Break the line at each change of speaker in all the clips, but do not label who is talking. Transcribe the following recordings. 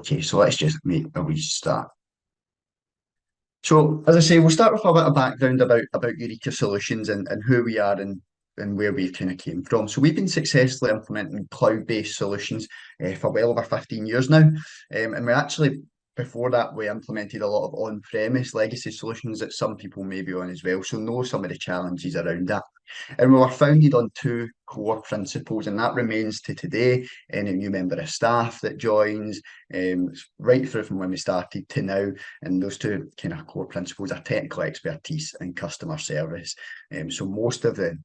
Okay, so let's just make a wee start. So, as I say, we'll start with a bit of background about Eureka Solutions and who we are and where we kind of came from. So, we've been successfully implementing cloud-based solutions for well over 15 years now. And we actually, before that, we implemented a lot of on-premise legacy solutions that some people may be on as well. So, know some of the challenges around that. And we were founded on two core principles, and that remains to today. Any new member of staff that joins, right through from when we started to now, and those two kind of core principles are technical expertise and customer service. So most of the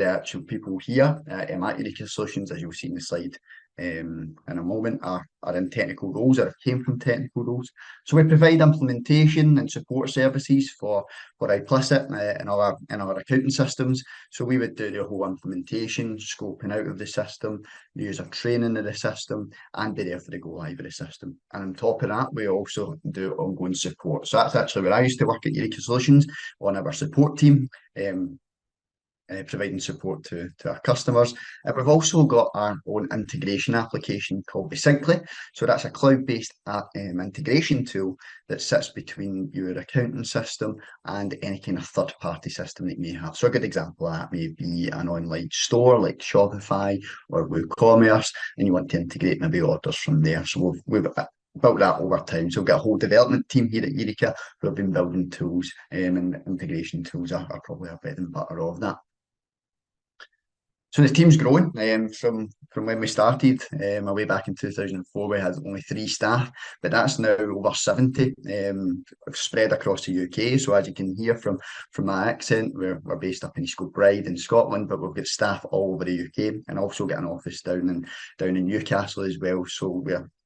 actual people here at Eureka Solutions, as you'll see in the slide in a moment, are in technical roles or came from technical roles. So we provide implementation and support services for iplicit and our accounting systems. So we would do the whole implementation, scoping out of the system, user training of the system, and be there for the go live of the system. And on top of that, we also do ongoing support. So that's actually where I used to work at Eureka Solutions on our support team. Providing support to our customers. And we've also got our own integration application called Syncly. So that's a cloud-based integration tool that sits between your accounting system and any kind of third-party system that you may have. So a good example of that may be an online store like Shopify or WooCommerce, and you want to integrate maybe orders from there. So we've built that over time. So we've got a whole development team here at Eureka who have been building tools, and integration tools are probably a bread and butter of that. So the team's grown from when we started way back in 2004. We had only 3 staff, but that's now over 70, spread across the UK. So as you can hear from my accent, we're based up in East Kilbride in Scotland, but we've got staff all over the UK and also got an office down in Newcastle as well. So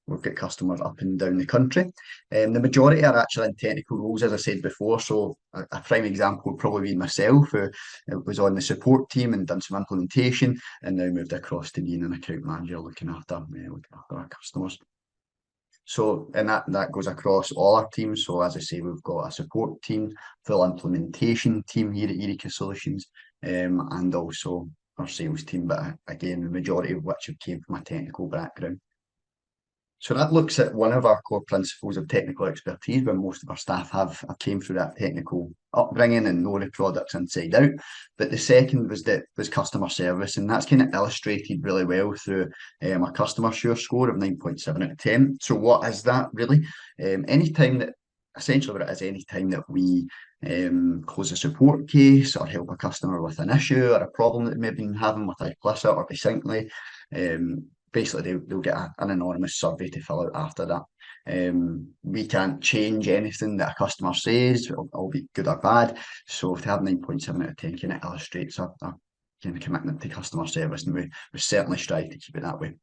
we've got customers up and down the country. The majority are actually in technical roles, as I said before. So a prime example would probably be myself, who was on the support team and done some implementation, and now moved across to being an account manager looking after our customers. So, and that goes across all our teams. So as I say, we've got a support team, full implementation team here at Eureka Solutions, and also our sales team, but again, the majority of which have came from a technical background. So that looks at one of our core principles of technical expertise, where most of our staff have came through that technical upbringing and know the products inside out. But the second was customer service, and that's kind of illustrated really well through a customer sure score of 9.7 out of 10. So what is that really? Essentially what it is, any time that we close a support case or help a customer with an issue or a problem that they've been having with iplicit or Syncly, basically they'll get an anonymous survey to fill out after that. We can't change anything that a customer says, albeit good or bad. So to have 9.7 out of 10 kind of illustrates our kind of commitment to customer service, and we certainly strive to keep it that way.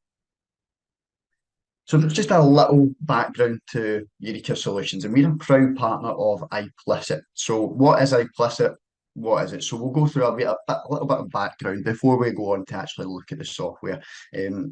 So there's just a little background to Eureka Solutions, and we're a proud partner of iplicit. So what is iplicit? What is it? So we'll go through a little bit of background before we go on to actually look at the software,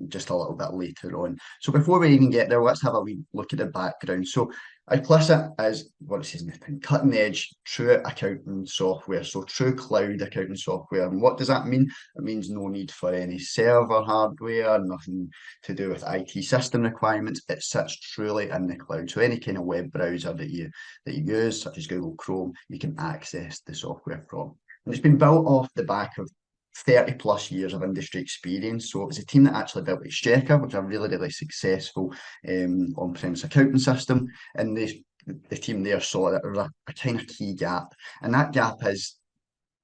just a little bit later on. So before we even get there, let's have a wee look at the background. So iplicit is what it says in the thing, cutting edge, true accounting software. So true cloud accounting software. And what does that mean? It means no need for any server hardware, nothing to do with IT system requirements. It sits truly in the cloud. So any kind of web browser that you use, such as Google Chrome, you can access the software from. And it's been built off the back of 30 plus years of industry experience. So it was a team that actually built Exchequer, which is a really, really successful on-premise accounting system. And the team there saw that there was a kind of key gap. And that gap is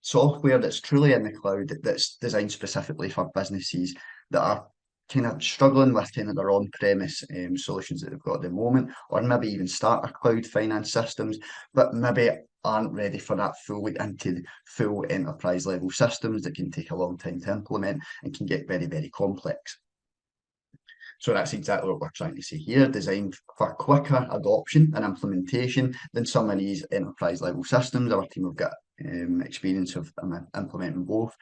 software that's truly in the cloud, that's designed specifically for businesses that are kind of struggling with kind of their on-premise solutions that they've got at the moment, or maybe even starter cloud finance systems, but maybe aren't ready for that fully into full enterprise level systems that can take a long time to implement and can get very, very complex. So that's exactly what we're trying to say here, designed for quicker adoption and implementation than some of these enterprise level systems. Our team have got experience of implementing both.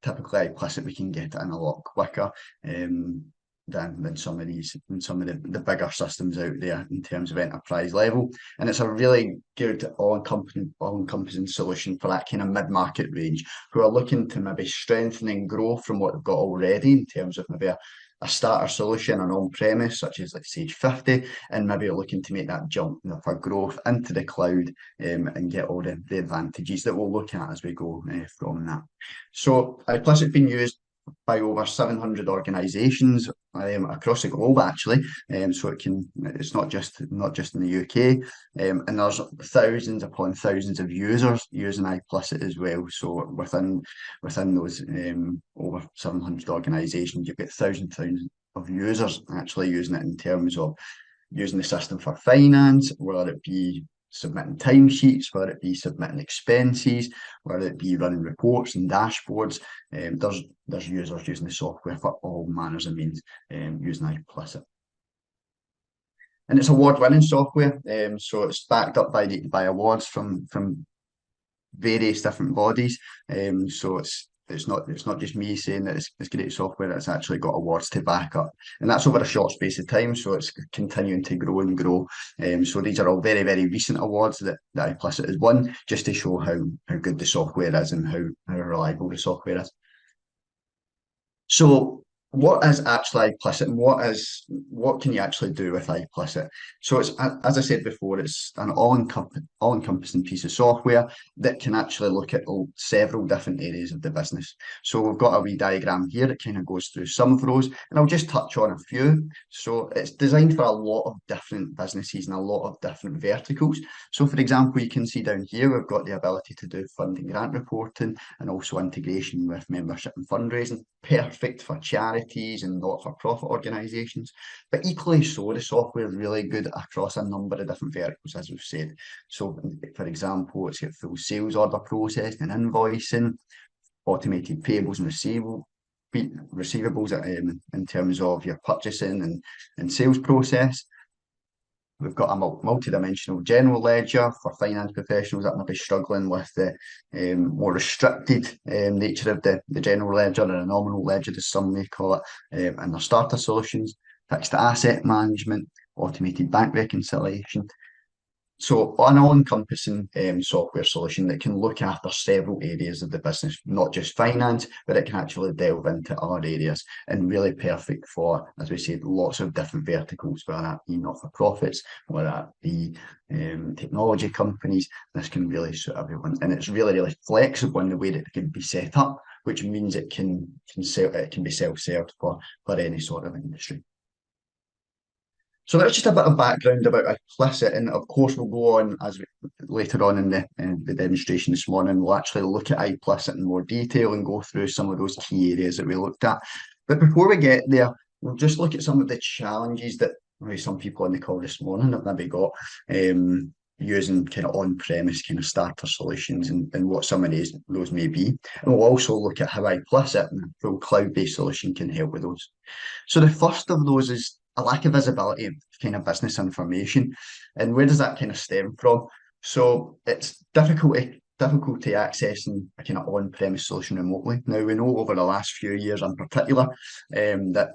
Typically iplicit, we can get it in a lot quicker than some of the bigger systems out there in terms of enterprise level. And it's a really good all-encompassing solution for that kind of mid-market range who are looking to maybe strengthen and grow from what they've got already in terms of maybe a starter solution, an on-premise, such as like Sage 50, and maybe you're looking to make that jump for growth into the cloud and get all the advantages that we'll look at as we go from that. So iplicit being used by over 700 organisations across the globe, actually. So it's not just in the UK, and there's thousands upon thousands of users using iplicit as well. So within those over 700 organisations, you've got thousands of users actually using it in terms of using the system for finance, whether it be submitting timesheets, whether it be submitting expenses, whether it be running reports and dashboards. There's users using the software for all manners of means using iplicit. And it's award-winning software, so it's backed up by awards from various different bodies. So it's not just me saying that it's great software, it's actually got awards to back up. And that's over a short space of time, so it's continuing to grow and grow. So these are all very, very recent awards that iplicit has won, just to show how good the software is and how reliable the software is. So what is actually iplicit, and what can you actually do with iplicit? So it's, as I said before, it's an all-encompassing piece of software that can actually look at several different areas of the business. So we've got a wee diagram here that kind of goes through some of those, and I'll just touch on a few. So it's designed for a lot of different businesses and a lot of different verticals. So for example, you can see down here, we've got the ability to do funding grant reporting and also integration with membership and fundraising. Perfect for charities and not-for-profit organisations, but equally so, the software is really good across a number of different verticals, as we've said. So, for example, it's got full sales order processing and invoicing, automated payables and receivables in terms of your purchasing and sales process. We've got a multi-dimensional general ledger for finance professionals that might be struggling with the more restricted nature of the general ledger, or a nominal ledger as some may call it, and their starter solutions, fixed asset management, automated bank reconciliation. So an all-encompassing software solution that can look after several areas of the business, not just finance, but it can actually delve into other areas, and really perfect for, as we said, lots of different verticals, whether that be not-for-profits, whether that be technology companies. This can really suit everyone, and it's really, really flexible in the way that it can be set up, which means it can be self-served for any sort of industry. So that's just a bit of background about iplicit, and of course we'll go on later on in the demonstration this morning. We'll actually look at iplicit in more detail and go through some of those key areas that we looked at. But before we get there, we'll just look at some of the challenges that maybe some people on the call this morning have maybe got using kind of on-premise kind of starter solutions, and what some of those may be. And we'll also look at how iplicit and a full cloud-based solution can help with those. So the first of those is a lack of visibility of kind of business information. And where does that kind of stem from? So it's difficulty accessing a kind of on-premise solution remotely. Now, we know over the last few years in particular that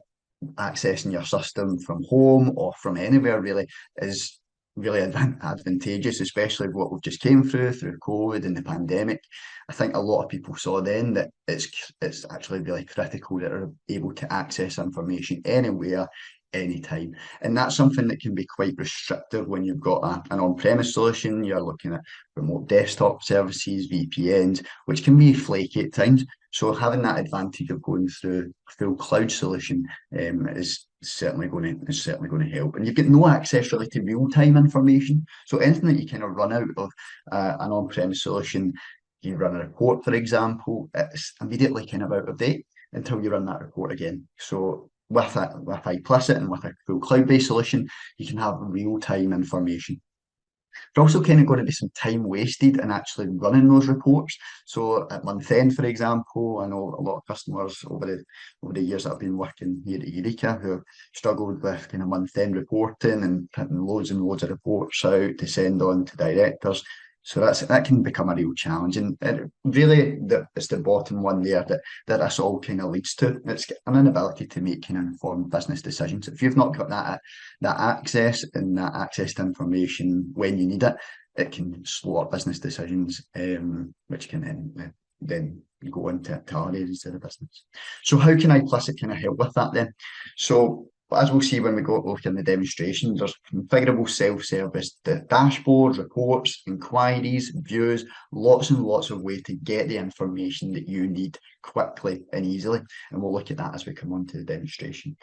accessing your system from home or from anywhere really is really advantageous, especially what we've just came through COVID and the pandemic. I think a lot of people saw then that it's actually really critical that they're able to access information anywhere, anytime. And that's something that can be quite restrictive when you've got an on-premise solution. You're looking at remote desktop services, VPNs, which can be flaky at times. So having that advantage of going through a full cloud solution is certainly going to help. And you've got no access really to real-time information. So anything that you kind of run out of an on-premise solution, you run a report, for example, it's immediately kind of out of date until you run that report again. So with iplicit and with a full cloud-based solution, you can have real-time information. There's also kind of going to be some time wasted in actually running those reports. So at month end, for example, I know a lot of customers over the years that I've been working here at Eureka who have struggled with kind of month end reporting and putting loads and loads of reports out to send on to directors. So that can become a real challenge, and really it's the bottom one there that this all kind of leads to. It's an inability to make kind of informed business decisions. If you've not got that access and that access to information when you need it, it can slow up business decisions, which can then then you go into other areas of the business. So how can iplicit kind of help with that then? So as we'll see when we go look in the demonstration, there's configurable self-service dashboards, reports, inquiries, views, lots and lots of way to get the information that you need quickly and easily. And we'll look at that as we come on to the demonstration.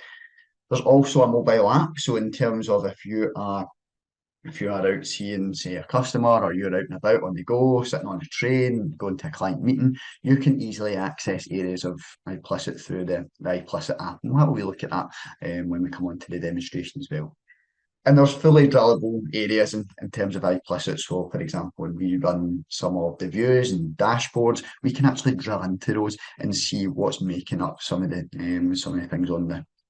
There's also a mobile app. So in terms of if you are out seeing, say, a customer, or you're out and about on the go, sitting on a train, going to a client meeting, you can easily access areas of iplicit through the iplicit app. And we'll have a look at that when we come on to the demonstration as well. And there's fully drillable areas in terms of iplicit. So, for example, when we run some of the views and dashboards, we can actually drill into those and see what's making up some of the things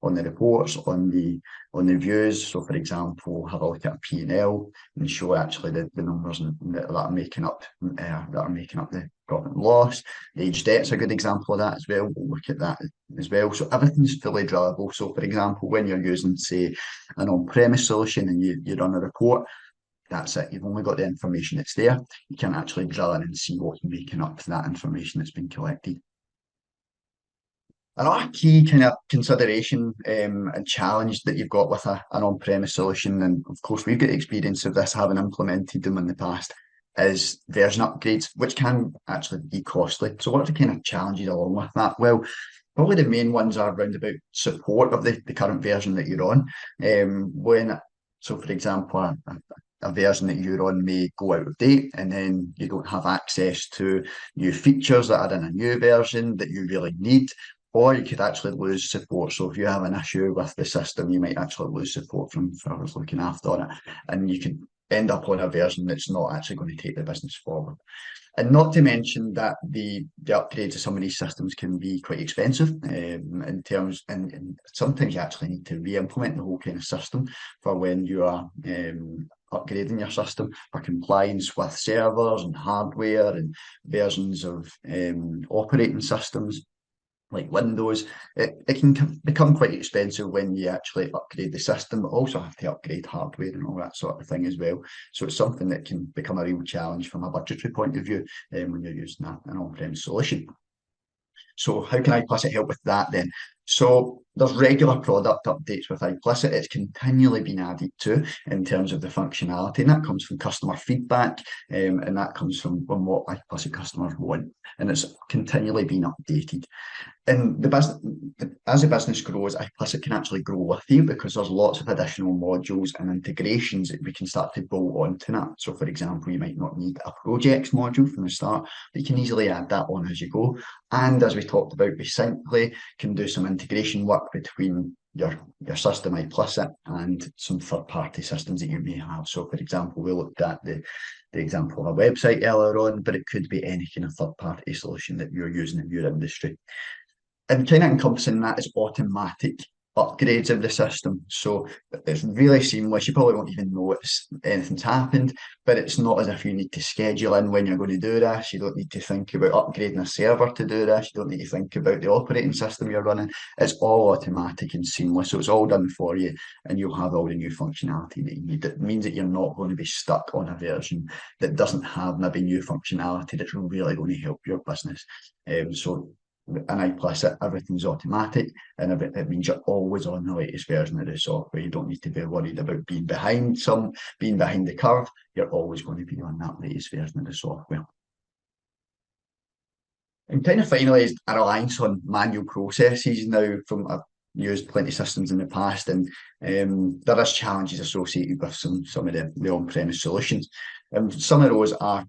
on the reports, on the views. So, for example, have a look at a P&L and show actually the numbers that are making up the profit and loss. Age debt's a good example of that as well. We'll look at that as well. So everything's fully drillable. So, for example, when you're using, say, an on-premise solution and you run a report, that's it. You've only got the information that's there. You can actually drill in and see what's making up that information that's been collected. Another key kind of consideration and challenge that you've got with an on-premise solution, and of course we've got experience of this having implemented them in the past, is version upgrades, which can actually be costly. So what are the kind of challenges along with that? Well, probably the main ones are around about support of the current version that you're on. So for example, a version that you're on may go out of date, and then you don't have access to new features that are in a new version that you really need. Or you could actually lose support. So if you have an issue with the system, you might actually lose support from whoever's looking after it, and you could end up on a version that's not actually going to take the business forward. And not to mention that the upgrades of some of these systems can be quite expensive in terms, and sometimes you actually need to re-implement the whole kind of system for when you are upgrading your system for compliance with servers and hardware and versions of operating systems like Windows. It can become quite expensive when you actually upgrade the system, but also have to upgrade hardware and all that sort of thing as well. So it's something that can become a real challenge from a budgetary point of view when you're using an on-premise solution. So how can iplicit help with that then? So there's regular product updates with iplicit. It's continually been added to in terms of the functionality, and that comes from customer feedback, and that comes from what iplicit customers want, and it's continually been updated. And as the business grows, iplicit can actually grow with you, because there's lots of additional modules and integrations that we can start to bolt onto that. So, for example, you might not need a projects module from the start, but you can easily add that on as you go. And as we talked about, we simply can do some integration work between your system iplicit and some third-party systems that you may have. So, for example, we looked at the example of a website earlier on, but it could be any kind of third-party solution that you're using in your industry. And kind of encompassing that is automatic upgrades of the system. So it's really seamless. You probably won't even know anything's happened, but it's not as if you need to schedule in when you're going to do this. You don't need to think about upgrading a server to do this. You don't need to think about the operating system you're running. It's all automatic and seamless. So it's all done for you, and you'll have all the new functionality that you need. It means that you're not going to be stuck on a version that doesn't have maybe new functionality that's really going to help your business. So an iplicit, everything's automatic, and it means you're always on the latest version of the software. You don't need to be worried about being behind the curve. You're always going to be on that latest version of the software. And kind of finally is a reliance on manual processes now. I've used plenty of systems in the past, and there is challenges associated with some of the on-premise solutions. And some of those are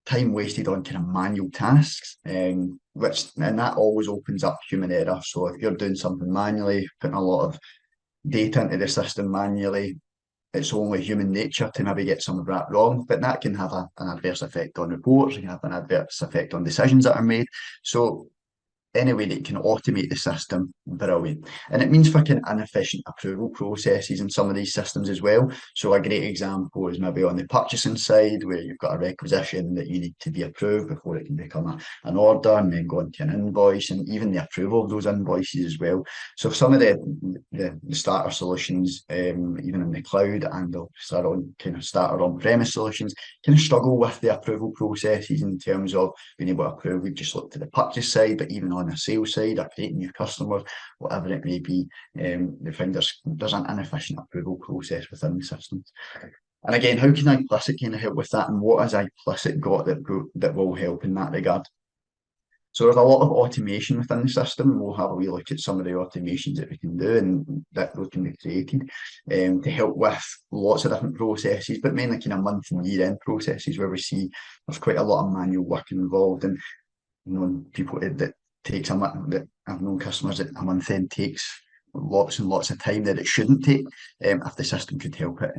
time wasted on kind of manual tasks, and that always opens up human error. So if you're doing something manually, putting a lot of data into the system manually, it's only human nature to maybe get some of that wrong, but that can have an adverse effect on reports. It can have an adverse effect on decisions that are made. So any way that you can automate the system, brilliant. And it means for kind of inefficient approval processes in some of these systems as well. So a great example is maybe on the purchasing side, where you've got a requisition that you need to be approved before it can become an order and then go into an invoice, and even the approval of those invoices as well. So some of the starter solutions, even in the cloud, and the starter on-premise solutions, kind of struggle with the approval processes in terms of being able to approve. We've just looked at the purchase side, but even on the sales side, or creating new customers, whatever it may be, they find there's an inefficient approval process within the systems. And again, how can iPlicit kind of help with that, and what has iPlicit got that will help in that regard? So there's a lot of automation within the system. We'll have a wee look at some of the automations that we can do and that those can be created to help with lots of different processes, but mainly kind of month and year end processes where we see there's quite a lot of manual work involved. And people that takes a month, that I've known customers that a month end takes lots and lots of time that it shouldn't take, if the system could help it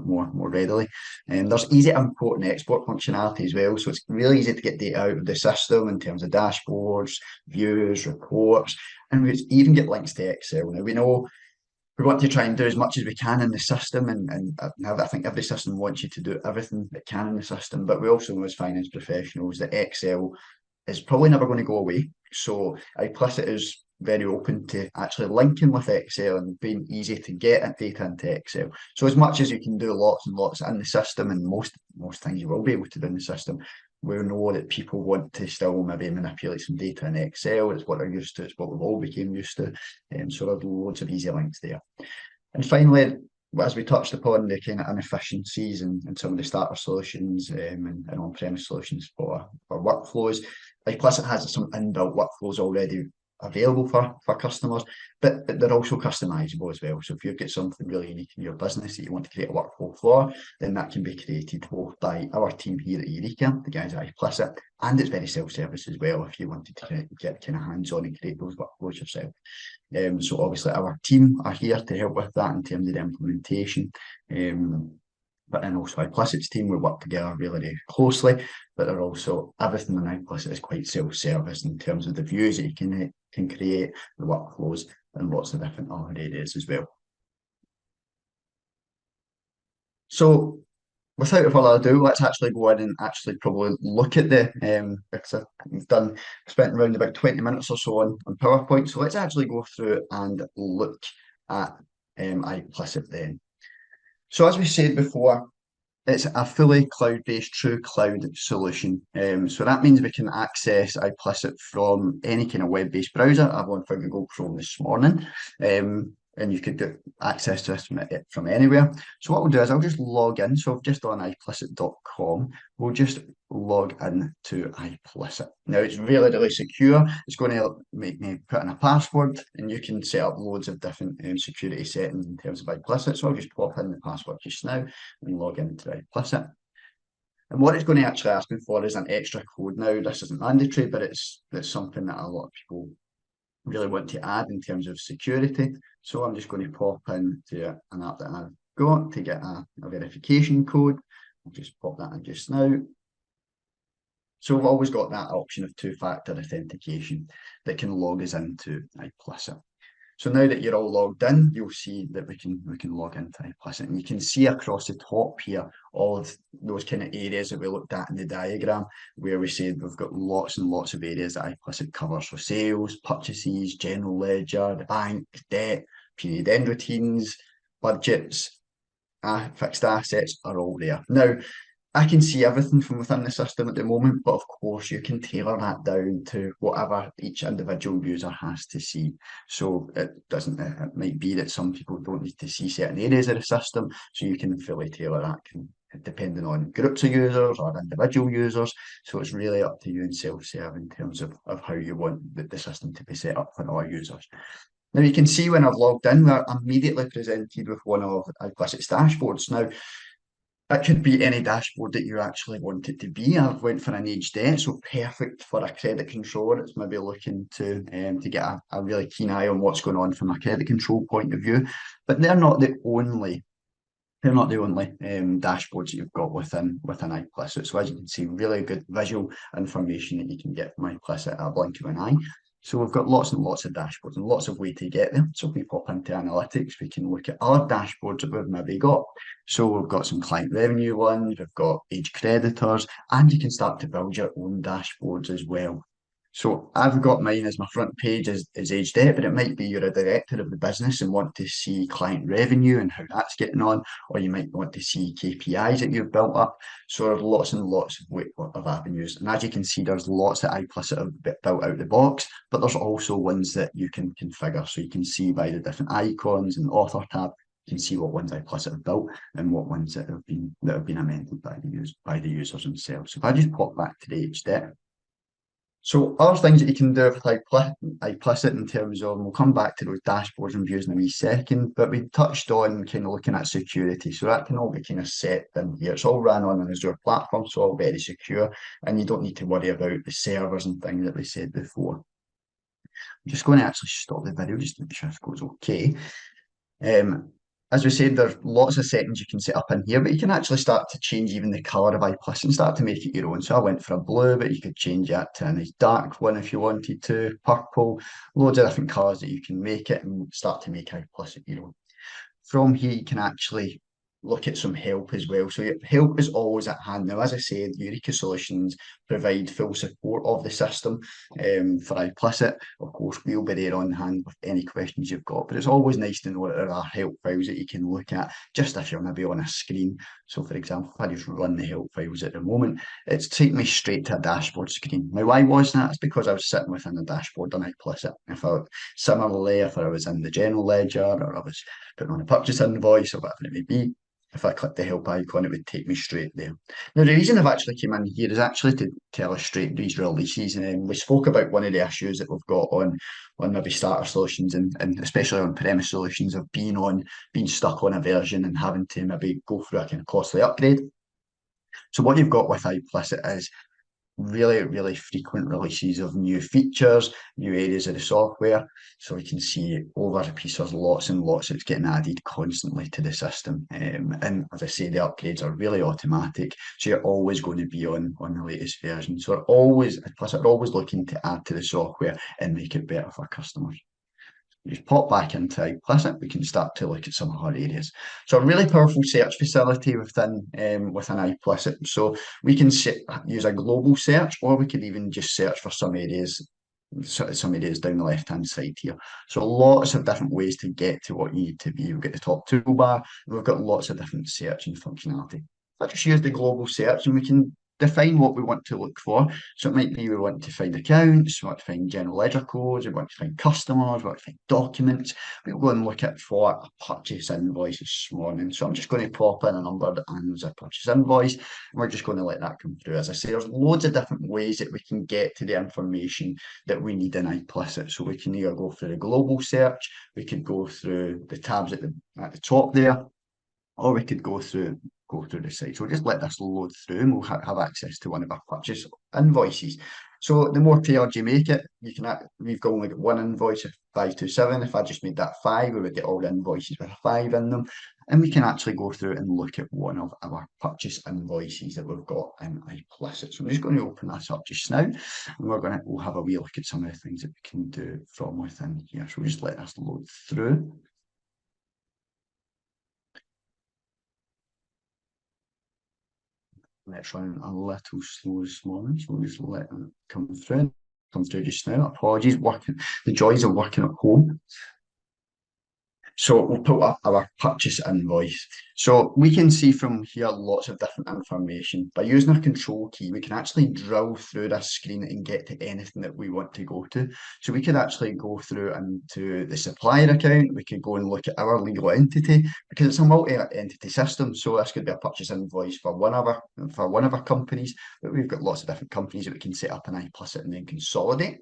more readily. And there's easy import and export functionality as well, so it's really easy to get data out of the system in terms of dashboards, views, reports, and we even get links to Excel. Now we know we want to try and do as much as we can in the system, and I think every system wants you to do everything it can in the system, but we also know as finance professionals that Excel is probably never going to go away. So iPlicit is very open to actually linking with Excel and being easy to get data into Excel. So as much as you can do lots and lots in the system, and most things you will be able to do in the system, we know that people want to still maybe manipulate some data in Excel. It's what they're used to. It's what we've all became used to. So there's loads of easy links there. And finally, as we touched upon, the kind of inefficiencies in some of the starter solutions and on-premise solutions for workflows, iPlicit has some inbuilt workflows already available for customers, but they're also customizable as well. So if you've got something really unique in your business that you want to create a workflow for, then that can be created both by our team here at Eureka, the guys at iPlicit, and it's very self-service as well if you wanted to get kind of hands-on and create those workflows yourself. So obviously our team are here to help with that in terms of the implementation. But then also iPlicit's team, we work together really closely, but they're also, everything in iPlicit is quite self-service in terms of the views that you can create, the workflows, and lots of different other areas as well. So without further ado, let's actually go in and actually probably look at because I've spent around about 20 minutes or so on PowerPoint. So let's actually go through and look at iPlicit then. So as we said before, it's a fully cloud-based, true cloud solution. So that means we can access iPlicit from any kind of web-based browser. I've on for Google Chrome this morning, and you could get access to this from anywhere. So what we'll do is I'll just log in. So just on iplicit.com, we'll just log in to iPlicit. Now it's really, really secure. It's going to make me put in a password, and you can set up loads of different security settings in terms of iPlicit. So I'll just pop in the password just now and log into iPlicit. And what it's going to actually ask me for is an extra code. Now this isn't mandatory, but it's something that a lot of people really want to add in terms of security. So I'm just going to pop into an app that I've got to get a verification code. I'll just pop that in just now. So we've always got that option of two-factor authentication that can log us into iPlicit. So now that you're all logged in, you'll see that we can log into iPlicit, and you can see across the top here all of those kind of areas that we looked at in the diagram, where we said we've got lots and lots of areas that iPlicit covers. So sales, purchases, general ledger, the bank, debt, period end routines, budgets, fixed assets are all there. Now, I can see everything from within the system at the moment, but of course you can tailor that down to whatever each individual user has to see. So it might be that some people don't need to see certain areas of the system, so you can fully tailor that depending on groups of users or individual users. So it's really up to you and self-serve in terms of how you want the system to be set up for all users. Now you can see when I've logged in, we're immediately presented with one of iPlicit's dashboards. Now, it could be any dashboard that you actually want it to be. I've went for an age debt, so perfect for a credit controller that's maybe looking to get a really keen eye on what's going on from a credit control point of view. But they're not the only they're not the only dashboards that you've got within iPlicit. So as you can see, really good visual information that you can get from iPlicit at a blink of an eye. So we've got lots and lots of dashboards and lots of ways to get there. So if we pop into analytics, we can look at other dashboards that we've maybe got. So we've got some client revenue ones, we've got age creditors, and you can start to build your own dashboards as well. So I've got mine as my front page is age debt, but it might be you're a director of the business and want to see client revenue and how that's getting on, or you might want to see KPIs that you've built up. So there's lots and lots of avenues. And as you can see, there's lots that iPlicit have built out the box, but there's also ones that you can configure. So you can see by the different icons and author tab, you can see what ones iPlicit have built and what ones that have been amended by the users themselves. So if I just pop back to the age debt. So other things that you can do with iPlicit in terms of, and we'll come back to those dashboards and views in a wee second, but we touched on kind of looking at security. So that can all be kind of set in here. It's all ran on an Azure platform, so all very secure, and you don't need to worry about the servers and things that we said before. I'm just going to actually stop the video just to make sure it goes okay. As we said, there's lots of settings you can set up in here, but you can actually start to change even the colour of iPlicit and start to make it your own. So I went for a blue, but you could change that to a nice dark one if you wanted to, purple, loads of different colours that you can make it and start to make iPlicit your own. From here, you can actually look at some help as well. So help is always at hand. Now, as I said, Eureka Solutions provide full support of the system for iPlicit. Of course, we'll be there on hand with any questions you've got, but it's always nice to know that there are help files that you can look at just if you're maybe on a screen. So for example, if I just run the help files at the moment, it's taking me straight to a dashboard screen. Now, why was that? It's because I was sitting within the dashboard on iPlicit. Similarly, if I was in the general ledger or I was putting on a purchase invoice or whatever it may be, if I click the help icon, it would take me straight there. Now, the reason I've actually came in here is actually to illustrate these releases. And we spoke about one of the issues that we've got on maybe starter solutions and especially on premise solutions of being stuck on a version and having to maybe go through a kind of costly upgrade. So what you've got with iPlicit is really, really frequent releases of new features, new areas of the software. So we can see over a piece, there's lots and lots that's getting added constantly to the system. And as I say, the upgrades are really automatic. So you're always going to be on the latest version. So we're always looking to add to the software and make it better for customers. Just pop back into iPlicit, we can start to look at some of our areas. So a really powerful search facility within iPlicit. So we can use a global search, or we could even just search for some areas down the left-hand side here. So lots of different ways to get to what you need to be. We've got the top toolbar, and we've got lots of different searching functionality. Let's just use the global search, and we can define what we want to look for. So it might be we want to find accounts, we want to find general ledger codes, we want to find customers, we want to find documents. We'll go and look at for a purchase invoice this morning. So I'm just going to pop in a number and there's a purchase invoice, and we're just going to let that come through. As I say, there's loads of different ways that we can get to the information that we need in iPlicit. So we can either go through the global search, we could go through the tabs at the top there, or we could go through the site. So we'll just let this load through and we'll have access to one of our purchase invoices. So the more tailored you make it, we've only got one invoice of 527. If I just made that 5, we would get all the invoices with a 5 in them. And we can actually go through and look at one of our purchase invoices that we've got in iPlicit. So I'm just going to open this up just now, and we'll have a wee look at some of the things that we can do from within here. So we'll just let this load through. Let's run a little slow this morning, so we'll just let it come through. Come through just now. Apologies, the joys of working at home. So we'll put up our purchase invoice. So we can see from here lots of different information. By using our control key, we can actually drill through this screen and get to anything that we want to go to. So we could actually go through into the supplier account. We could go and look at our legal entity because it's a multi-entity system. So this could be a purchase invoice for one of our companies, but we've got lots of different companies that we can set up in iPlicit and then consolidate.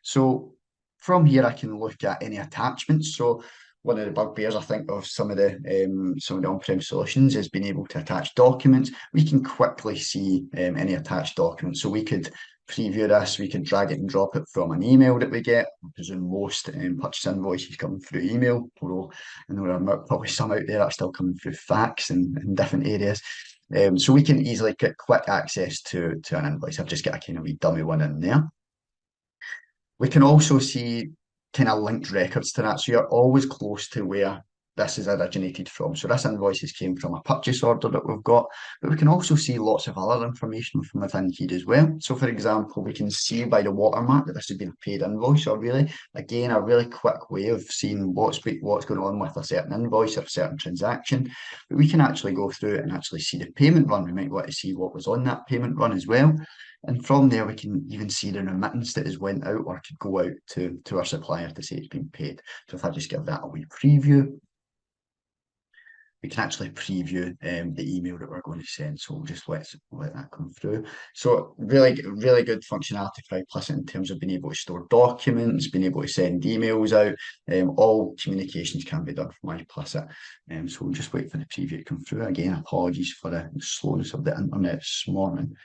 So from here, I can look at any attachments. So one of the bugbears, I think, of some of the on-prem solutions is being able to attach documents. We can quickly see any attached documents. So we could preview this, we can drag it and drop it from an email that we get. I presume most purchase invoices come through email, although I know there are probably some out there that are still coming through fax in different areas. So we can easily get quick access to an invoice. I've just got a kind of wee dummy one in there. We can also see kind of linked records to that. So you're always close to where this is originated from. So this invoices came from a purchase order that we've got, but we can also see lots of other information from within here as well. So for example, we can see by the watermark that this has been a paid invoice, or really, again, a really quick way of seeing what's going on with a certain invoice or a certain transaction. But we can actually go through it and actually see the payment run. We might want to see what was on that payment run as well. And from there, we can even see the remittance that has went out or could go out to our supplier to say it's been paid. So if I just give that a wee preview, we can actually preview the email that we're going to send. So we'll just let that come through. So really good functionality for iplicit in terms of being able to store documents, being able to send emails out. All communications can be done from iplicit. So we'll just wait for the preview to come through. Again, apologies for the slowness of the internet this morning.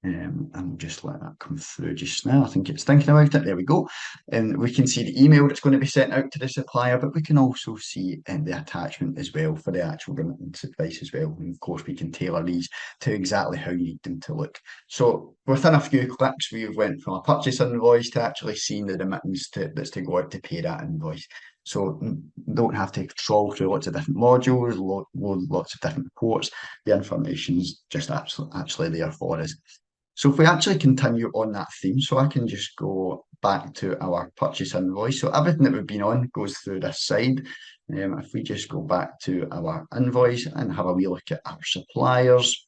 And we'll just let that come through just now. I think it's thinking about it. There we go. And we can see the email that's going to be sent out to the supplier, but we can also see the attachment as well for the actual remittance advice as well. And of course, we can tailor these to exactly how you need them to look. So within a few clicks, we went from a purchase invoice to actually seeing the remittance that's to go out to pay that invoice. So don't have to trawl through lots of different modules, load lots of different reports. The information's just actually there for us. So if we actually continue on that theme, so I can just go back to our purchase invoice. So everything that we've been on goes through this side. If we just go back to our invoice and have a wee look at our suppliers,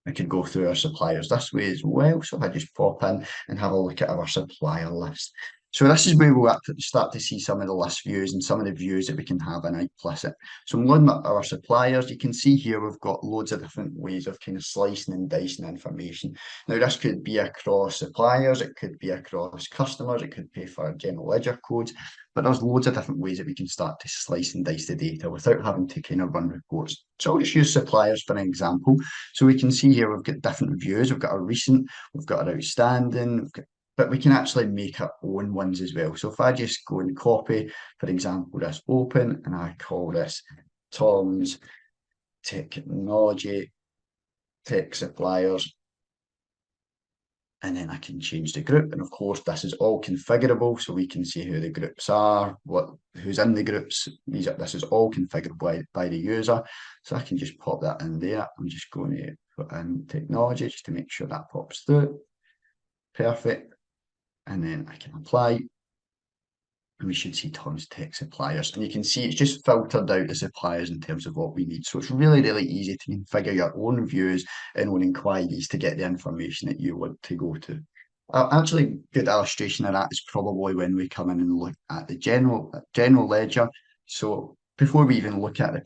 I could go through our suppliers this way as well. So if I just pop in and have a look at our supplier list. So this is where we'll start to see some of the list views and some of the views that we can have in iplicit. So I'm looking at our suppliers. You can see here we've got loads of different ways of kind of slicing and dicing information. Now this could be across suppliers, it could be across customers, it could be for general ledger codes, but there's loads of different ways that we can start to slice and dice the data without having to kind of run reports. So I'll just use suppliers for an example. So we can see here we've got different views. We've got our recent, we've got our outstanding, but we can actually make our own ones as well. So if I just go and copy, for example, this open, and I call this Tom's Technology Tech Suppliers, and then I can change the group. And of course, this is all configurable, so we can see who the groups are, who's in the groups. This is all configurable by the user. So I can just pop that in there. I'm just going to put in technology just to make sure that pops through. Perfect. And then I can apply, and we should see Tom's Tech Suppliers. And you can see it's just filtered out the suppliers in terms of what we need. So it's really easy to configure your own views and own inquiries to get the information that you want to go to. Actually, good illustration of that is probably when we come in and look at the general ledger. So before we even look at the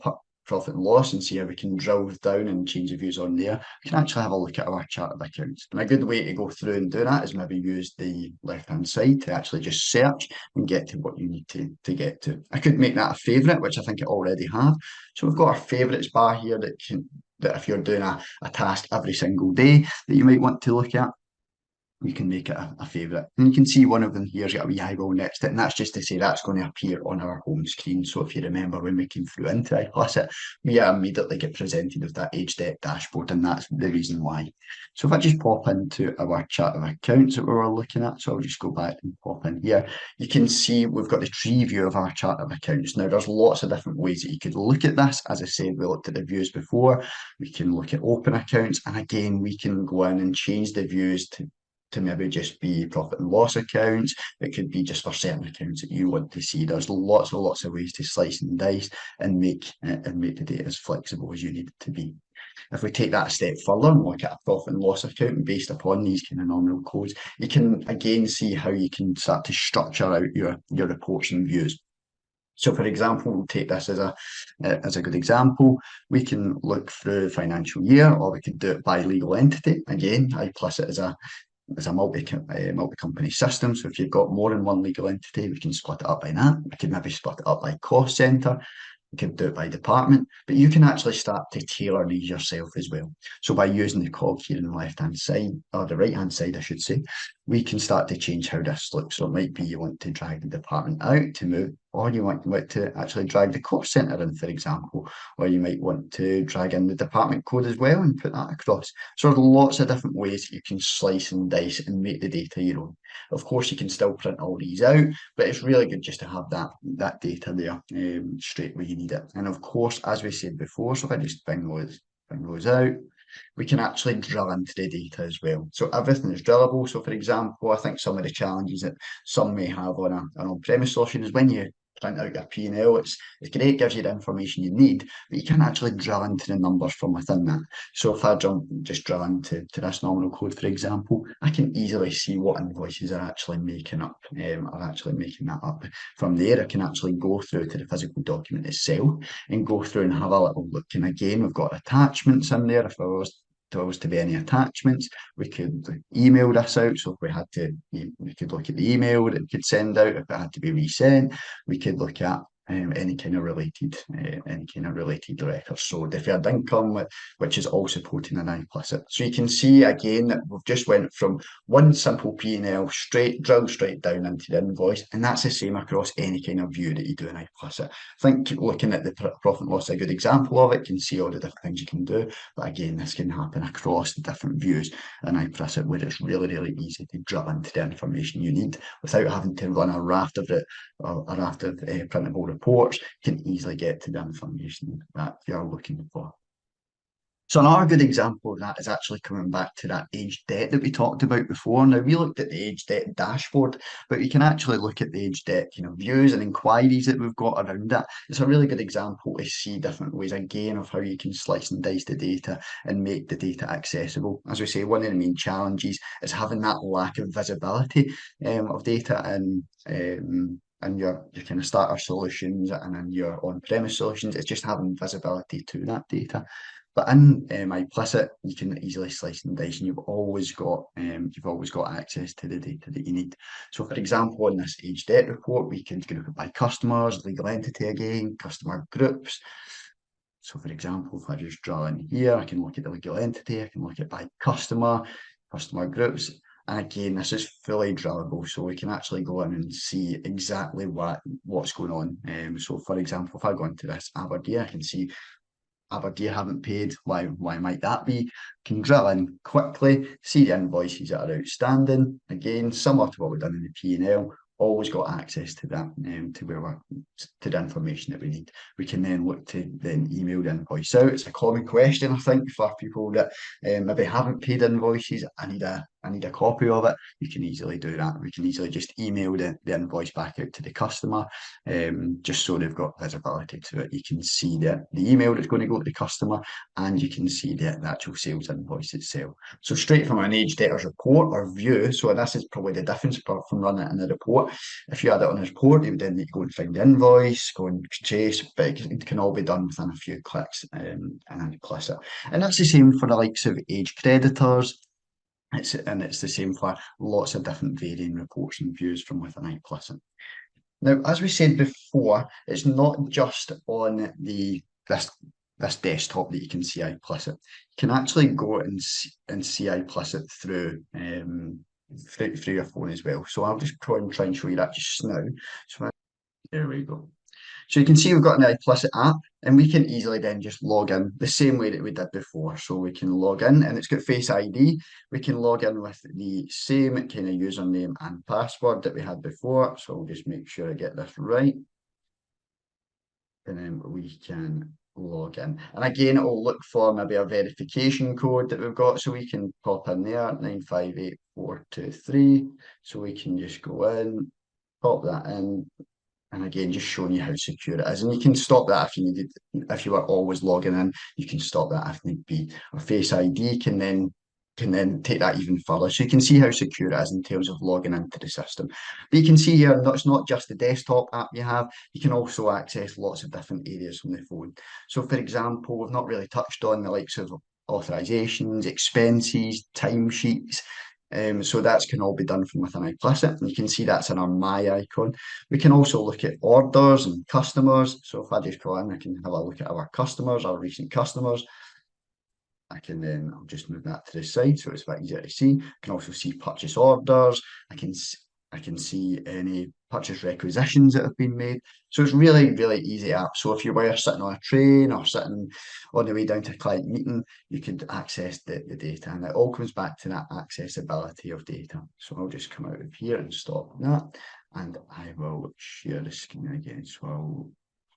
profit and loss and see how we can drill down and change the views on there, we can actually have a look at our chart of accounts. And a good way to go through and do that is maybe use the left-hand side to actually just search and get to what you need to get to. I could make that a favourite, which I think I already have. So we've got our favourites bar here that if you're doing a task every single day that you might want to look at, you can make it a favourite. And you can see one of them here's got a wee eyeball next to it, and that's just to say that's going to appear on our home screen. So if you remember when we came through into iplicit, we immediately get presented with that age debt dashboard, and that's the reason why. So if I just pop into our chart of accounts that we were looking at, so I'll just go back and pop in here, you can see we've got the tree view of our chart of accounts. Now there's lots of different ways that you could look at this. As I said, we looked at the views before. We can look at open accounts, and again, we can go in and change the views to maybe just be profit and loss accounts. It could be just for certain accounts that you want to see. There's lots of ways to slice and dice and make the data as flexible as you need it to be. If we take that a step further and look at a profit and loss account based upon these kind of nominal codes, you can again see how you can start to structure out your reports and views. So for example, we'll take this as a good example. We can look through financial year, or we could do it by legal entity. Again, iplicit is a multi-company system. So if you've got more than one legal entity, we can split it up by that. We can maybe split it up by cost centre. You could do it by department, but you can actually start to tailor these yourself as well. So by using the cog here on the left-hand side, or the right-hand side, I should say, we can start to change how this looks. So it might be you want to drag the department out to move, or you want to actually drag the cost centre in, for example, or you might want to drag in the department code as well and put that across. So there are lots of different ways that you can slice and dice and make the data your own. Of course, you can still print all these out, but it's really good just to have that data there straight where you need it. And of course, as we said before, so if I just bring those out, we can actually drill into the data as well. So everything is drillable. So for example, I think some of the challenges that some may have on an on-premise solution is when you print out your P&L, it's great, gives you the information you need, but you can actually drill into the numbers from within that. So if I just drill into this nominal code, for example, I can easily see what invoices are actually making up, that up. From there, I can actually go through to the physical document itself and go through and have a little look. And again, we've got attachments in there. If there was to be any attachments, we could email this out. So if we had to, we could look at the email that we could send out. If it had to be resent, we could look at any kind of related records. So deferred income, which is all supporting an implicit. So you can see again that we've just went from one simple P&L drilled straight down into the invoice, and that's the same across any kind of view that you do in implicit. I think looking at the profit and loss is a good example of it. You can see all the different things you can do, but again, this can happen across the different views in implicit, where it's really, really easy to drill into the information you need without having to run a raft of printable reports. You can easily get to the information that you're looking for. So another good example of that is actually coming back to that aged debt that we talked about before. Now, we looked at the aged debt dashboard, but you can actually look at the aged debt views and inquiries that we've got around that. It's a really good example to see different ways, again, of how you can slice and dice the data and make the data accessible. As we say, one of the main challenges is having that lack of visibility of data and your kind of starter solutions and in your on-premise solutions. It's just having visibility to that data. But in implicit, you can easily slice and dice, and you've always got access to the data that you need. So, for example, in this age debt report, we can group it by customers, legal entity again, customer groups. So, for example, if I just draw in here, I can look at the legal entity, I can look at by customer groups. And again, this is fully drillable, so we can actually go in and see exactly what's going on. So, for example, if I go into this Aberdeen, I can see Aberdeen haven't paid. Why might that be? Can drill in quickly, see the invoices that are outstanding. Again, similar to what we've done in the P&L, always got access to that, to the information that we need. We can then look to email the invoice out. It's a common question, I think, for people that maybe haven't paid invoices. I need a copy of it. You can easily do that. We can easily just email the invoice back out to the customer, just so they've got visibility to it. You can see the email that's going to go to the customer, and you can see the actual sales invoice itself. So straight from an age debtors report or view, so this is probably the difference from running it in a report. If you had it on a report, you would then need to go and find the invoice, go and chase, but it can all be done within a few clicks and implicit. And that's the same for the likes of age creditors. It's the same for lots of different varying reports and views from within implicit. Now, as we said before, it's not just on this desktop that you can see implicit. You can actually go and see implicit through your phone as well. So I'll just try and show you that just now. So there we go. So you can see we've got an implicit app, and we can easily then just log in the same way that we did before. So we can log in, and it's got Face ID. We can log in with the same kind of username and password that we had before. So I'll just make sure I get this right. And then we can log in. And again, it will look for maybe a verification code that we've got. So we can pop in there, 958423. So we can just go in, pop that in. And again, just showing you how secure it is. And you can stop that if you were always logging in, you can stop that if need be. Or Face ID can then take that even further. So you can see how secure it is in terms of logging into the system. But you can see here, it's not just the desktop app you have, you can also access lots of different areas from the phone. So for example, we've not really touched on the likes of authorizations, expenses, timesheets. So that can all be done from within iPlicit. And you can see that's in our My icon. We can also look at orders and customers. So if I just go in, I can have a look at our customers, our recent customers. I can then, I'll just move that to the side so it's a bit easier to see. I can also see purchase orders. I can see any purchase requisitions that have been made. So it's really, really easy app. So if you were sitting on a train or sitting on the way down to a client meeting, you could access the data. And it all comes back to that accessibility of data. So I'll just come out of here and stop that. And I will share the screen again. So I'll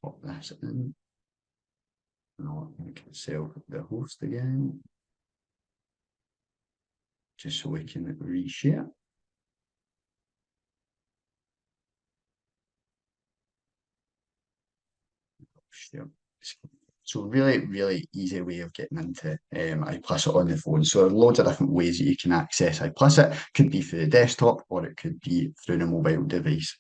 pop this in. No, I can sell the host again, just so we can reshare. Share. So really, really easy way of getting into iPlicit on the phone. So there's loads of different ways that you can access iPlicit. Could be through the desktop or it could be through the mobile device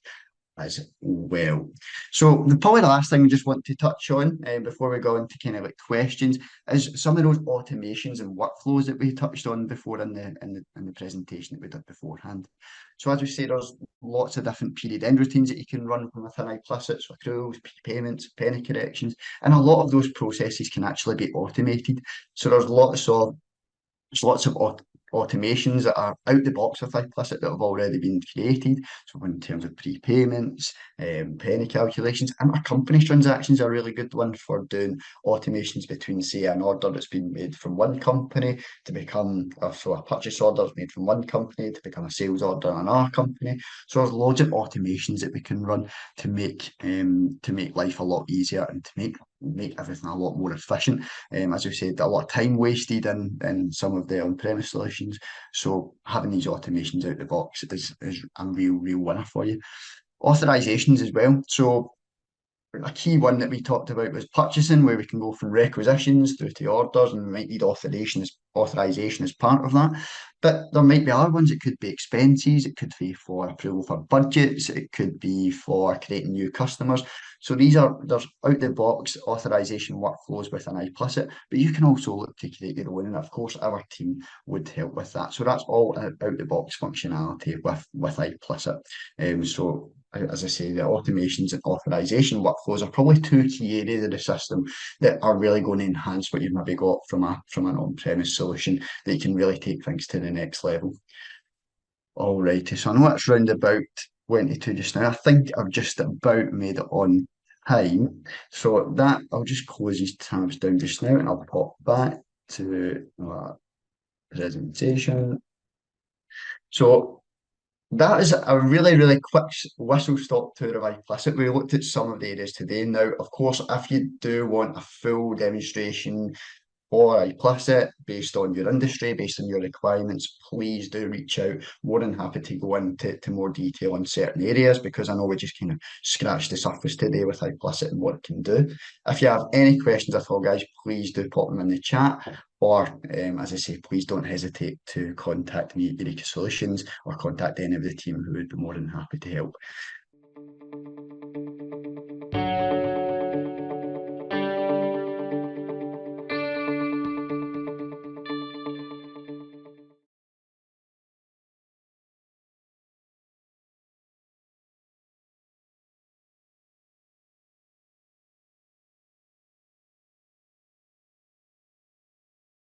as well. So probably the last thing we just want to touch on before we go into kind of like questions is some of those automations and workflows that we touched on before in the presentation that we did beforehand. So as we say, there's lots of different period end routines that you can run from within iPlicit, so accruals, payments, penny corrections, and a lot of those processes can actually be automated. So there's lots of automations that are out the box with iPlicit that have already been created. So in terms of prepayments, penny calculations, and our company transactions are a really good one for doing automations between, say, an order that's been made from one company to become, so a purchase order is made from one company to become a sales order in another company. So there's loads of automations that we can run to make life a lot easier and to make everything a lot more efficient. As we said, a lot of time wasted in some of the on-premise solutions. So having these automations out the box is a real winner for you. Authorizations as well. So a key one that we talked about was purchasing, where we can go from requisitions through to orders, and we might need authorization as part of that. But there might be other ones. It could be expenses, it could be for approval for budgets, it could be for creating new customers. So there's out the box authorization workflows within iPlicit, but you can also look to create your own, and of course our team would help with that. So that's all out the box functionality with iPlicit. So as I say, the automations and authorization workflows are probably two key areas of the system that are really going to enhance what you've maybe got from an on-premise solution that you can really take things to the next level. Alrighty, so I know it's round about 22 just now. I think I've just about made it on time. So that I'll just close these tabs down just now and I'll pop back to our presentation. So that is a really, really quick whistle-stop tour of iPlicit. We looked at some of the areas today. Now, of course, if you do want a full demonstration or iPlicit based on your industry, based on your requirements, please do reach out. More than happy to go into more detail on certain areas because I know we just kind of scratched the surface today with iPlicit and what it can do. If you have any questions at all, guys, please do pop them in the chat. Or, as I say, please don't hesitate to contact me at Eureka Solutions or contact any of the team who would be more than happy to help.